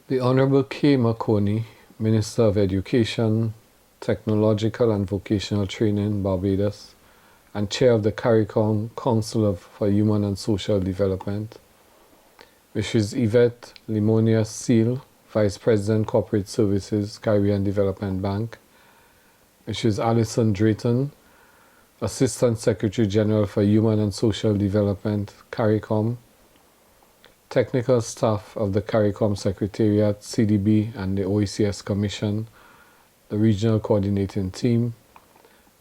The Honorable K. Makoni, Minister of Education, Technological and Vocational Training, Barbados, and Chair of the CARICOM Council for Human and Social Development, Mrs. Yvette Limonia Seal, Vice President Corporate Services, Caribbean Development Bank, Mrs. Alison Drayton, Assistant Secretary General for Human and Social Development, CARICOM, technical staff of the CARICOM Secretariat, CDB, and the OECS Commission, the Regional Coordinating Team,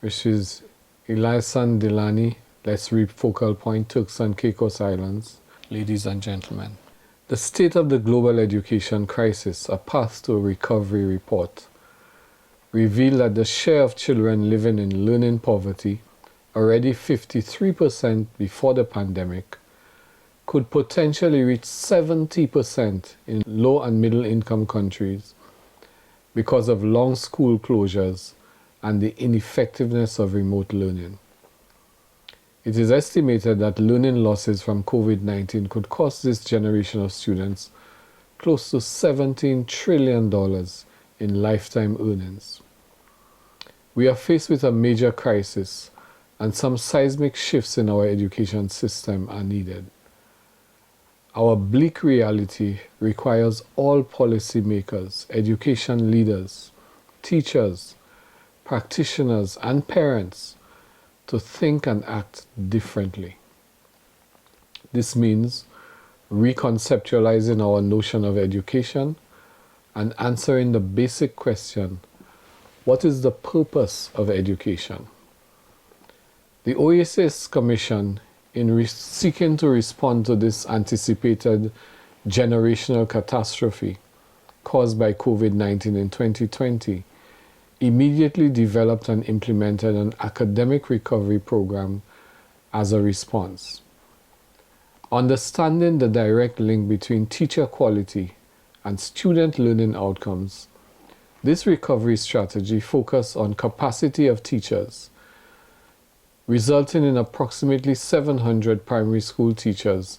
Mrs. Eliason Delani, Let's Reap Focal Point, Turks and Caicos Islands, ladies and gentlemen. The State of the Global Education Crisis, A Path to Recovery report, revealed that the share of children living in learning poverty, already 53% before the pandemic, could potentially reach 70% in low and middle income countries because of long school closures and the ineffectiveness of remote learning. It is estimated that learning losses from COVID-19 could cost this generation of students close to $17 trillion in lifetime earnings. We are faced with a major crisis, and some seismic shifts in our education system are needed. Our bleak reality requires all policymakers, education leaders, teachers, practitioners, and parents to think and act differently. This means reconceptualizing our notion of education and answering the basic question, what is the purpose of education? The OECS Commission, in seeking to respond to this anticipated generational catastrophe caused by COVID-19 in 2020, immediately developed and implemented an academic recovery program as a response. Understanding the direct link between teacher quality and student learning outcomes, this recovery strategy focused on capacity of teachers, resulting in approximately 700 primary school teachers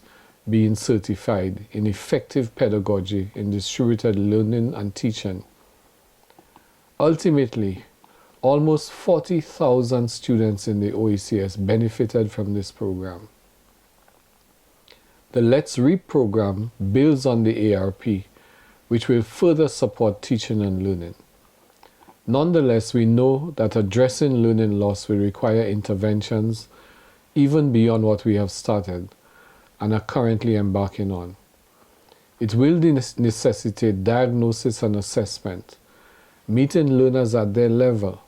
being certified in effective pedagogy in distributed learning and teaching. Ultimately, almost 40,000 students in the OECS benefited from this program. The Let's Reap program builds on the ARP, which will further support teaching and learning. Nonetheless, we know that addressing learning loss will require interventions even beyond what we have started and are currently embarking on. It will necessitate diagnosis and assessment, meeting learners at their level,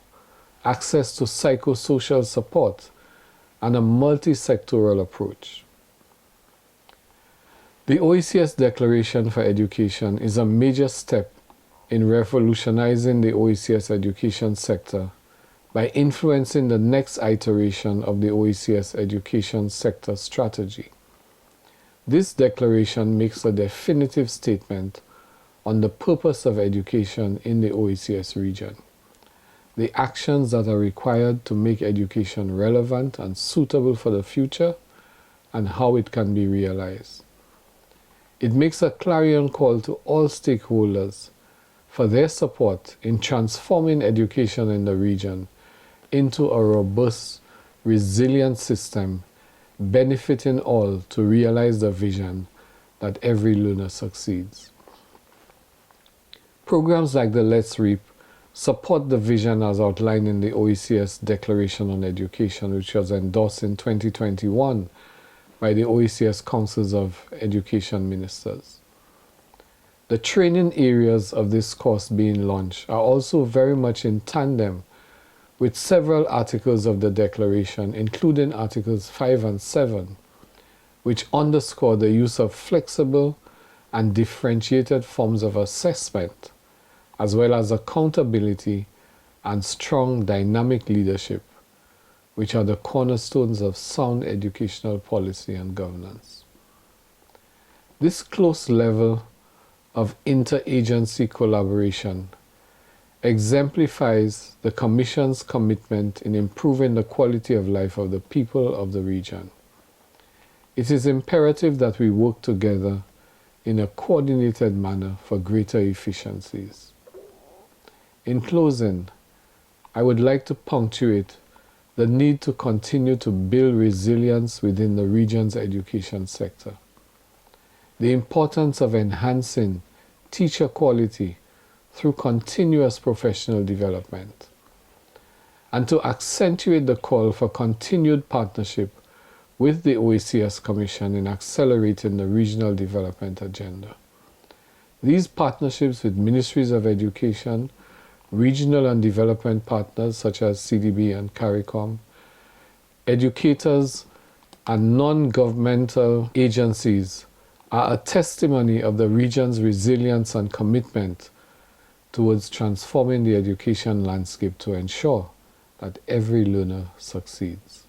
access to psychosocial support, and a multi-sectoral approach. The OECS Declaration for Education is a major step in revolutionizing the OECS education sector by influencing the next iteration of the OECS education sector strategy. This declaration makes a definitive statement on the purpose of education in the OECS region, the actions that are required to make education relevant and suitable for the future, and how it can be realized. It makes a clarion call to all stakeholders for their support in transforming education in the region into a robust, resilient system benefiting all to realize the vision that every learner succeeds. Programs like the Let's Reap support the vision as outlined in the OECS Declaration on Education, which was endorsed in 2021 by the OECS Councils of Education Ministers. The training areas of this course being launched are also very much in tandem with several articles of the Declaration, including Articles 5 and 7, which underscore the use of flexible and differentiated forms of assessment, as well as accountability and strong dynamic leadership, which are the cornerstones of sound educational policy and governance. This close level of interagency collaboration exemplifies the Commission's commitment in improving the quality of life of the people of the region. It is imperative that we work together in a coordinated manner for greater efficiencies. In closing, I would like to punctuate the need to continue to build resilience within the region's education sector, the importance of enhancing teacher quality through continuous professional development, and to accentuate the call for continued partnership with the OECS Commission in accelerating the regional development agenda. These partnerships with ministries of education, regional and development partners such as CDB and CARICOM, educators and non-governmental agencies are a testimony of the region's resilience and commitment towards transforming the education landscape to ensure that every learner succeeds.